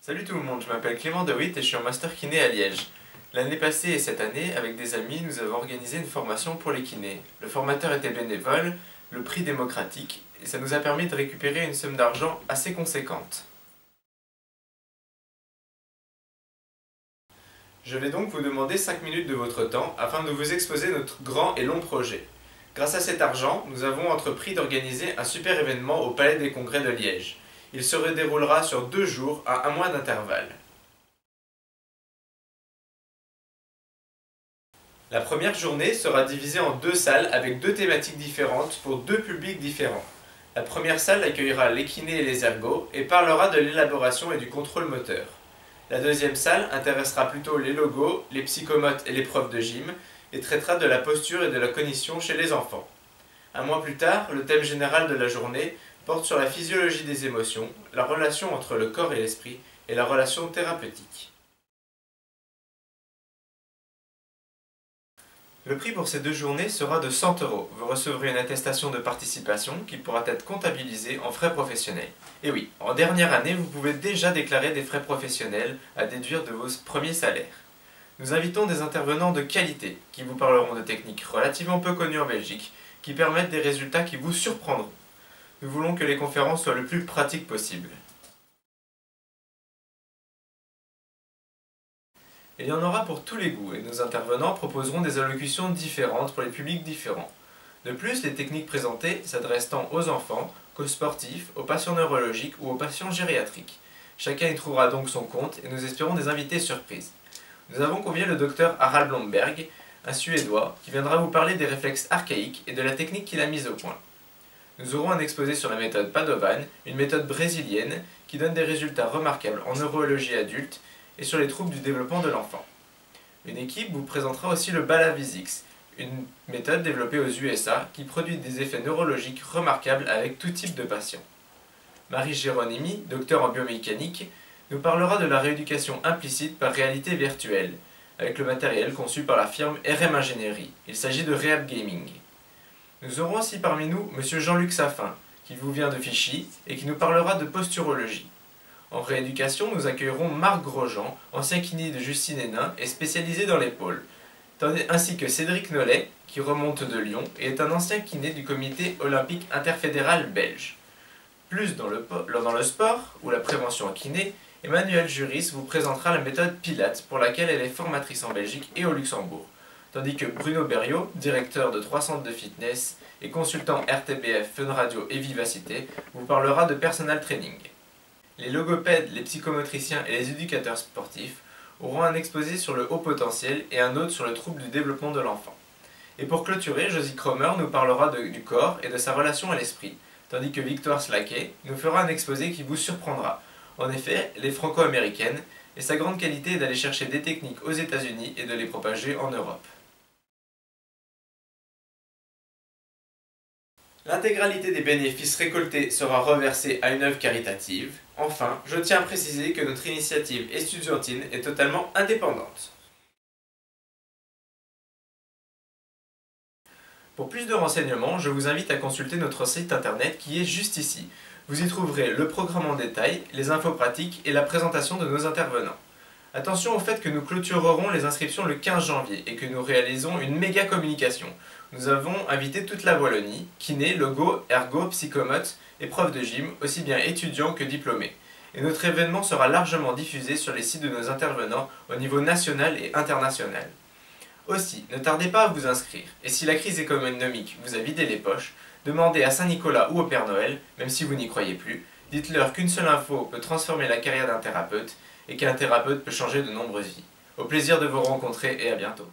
Salut tout le monde, je m'appelle Clément De Witt et je suis en master kiné à Liège. L'année passée et cette année, avec des amis, nous avons organisé une formation pour les kinés. Le formateur était bénévole, le prix démocratique, et ça nous a permis de récupérer une somme d'argent assez conséquente. Je vais donc vous demander 5 minutes de votre temps afin de vous exposer notre grand et long projet. Grâce à cet argent, nous avons entrepris d'organiser un super événement au Palais des Congrès de Liège. Il se déroulera sur 2 jours à 1 mois d'intervalle. La première journée sera divisée en 2 salles avec 2 thématiques différentes pour 2 publics différents. La première salle accueillera les kinés et les ergots et parlera de l'élaboration et du contrôle moteur. La deuxième salle intéressera plutôt les logos, les psychomotes et les profs de gym et traitera de la posture et de la cognition chez les enfants. Un mois plus tard, le thème général de la journée porte sur la physiologie des émotions, la relation entre le corps et l'esprit et la relation thérapeutique. Le prix pour ces 2 journées sera de 100 €. Vous recevrez une attestation de participation qui pourra être comptabilisée en frais professionnels. Et oui, en dernière année, vous pouvez déjà déclarer des frais professionnels à déduire de vos premiers salaires. Nous invitons des intervenants de qualité qui vous parleront de techniques relativement peu connues en Belgique qui permettent des résultats qui vous surprendront. Nous voulons que les conférences soient le plus pratiques possible. Il y en aura pour tous les goûts et nos intervenants proposeront des allocutions différentes pour les publics différents. De plus, les techniques présentées s'adressent tant aux enfants qu'aux sportifs, aux patients neurologiques ou aux patients gériatriques. Chacun y trouvera donc son compte et nous espérons des invités surprises. Nous avons convié le docteur Harald Blomberg, un Suédois, qui viendra vous parler des réflexes archaïques et de la technique qu'il a mise au point. Nous aurons un exposé sur la méthode Padovan, une méthode brésilienne qui donne des résultats remarquables en neurologie adulte et sur les troubles du développement de l'enfant. Une équipe vous présentera aussi le Balavisix, une méthode développée aux USA qui produit des effets neurologiques remarquables avec tout type de patients. Marie Géronimi, docteur en biomécanique, nous parlera de la rééducation implicite par réalité virtuelle, avec le matériel conçu par la firme RM Ingénierie. Il s'agit de Rehab Gaming. Nous aurons aussi parmi nous M. Jean-Luc Saffin, qui vous vient de Fichy et qui nous parlera de posturologie. En rééducation, nous accueillerons Marc Grosjean, ancien kiné de Justine Hénin et spécialisé dans l'épaule, ainsi que Cédric Nollet, qui remonte de Lyon et est un ancien kiné du comité olympique interfédéral belge. Plus dans le sport, ou la prévention en kiné, Emmanuelle Juris vous présentera la méthode Pilates pour laquelle elle est formatrice en Belgique et au Luxembourg, tandis que Bruno Berriot, directeur de 3 centres de fitness et consultant RTBF, Fun Radio et Vivacité, vous parlera de personal training. Les logopèdes, les psychomotriciens et les éducateurs sportifs auront un exposé sur le haut potentiel et un autre sur le trouble du développement de l'enfant. Et pour clôturer, Josie Cromer nous parlera du corps et de sa relation à l'esprit, tandis que Victoire Slaquet nous fera un exposé qui vous surprendra. En effet, elle est franco-américaine et sa grande qualité est d'aller chercher des techniques aux États-Unis et de les propager en Europe. L'intégralité des bénéfices récoltés sera reversée à une œuvre caritative. Enfin, je tiens à préciser que notre initiative estudiantine est totalement indépendante. Pour plus de renseignements, je vous invite à consulter notre site internet qui est juste ici. Vous y trouverez le programme en détail, les infos pratiques et la présentation de nos intervenants. Attention au fait que nous clôturerons les inscriptions le 15 janvier et que nous réalisons une méga communication. Nous avons invité toute la Wallonie, kiné, logo, ergo, psychomote et profs de gym, aussi bien étudiants que diplômés. Et notre événement sera largement diffusé sur les sites de nos intervenants au niveau national et international. Aussi, ne tardez pas à vous inscrire, et si la crise économique vous a vidé les poches, demandez à Saint-Nicolas ou au Père Noël, même si vous n'y croyez plus, dites-leur qu'une seule info peut transformer la carrière d'un thérapeute, et qu'un thérapeute peut changer de nombreuses vies. Au plaisir de vous rencontrer et à bientôt.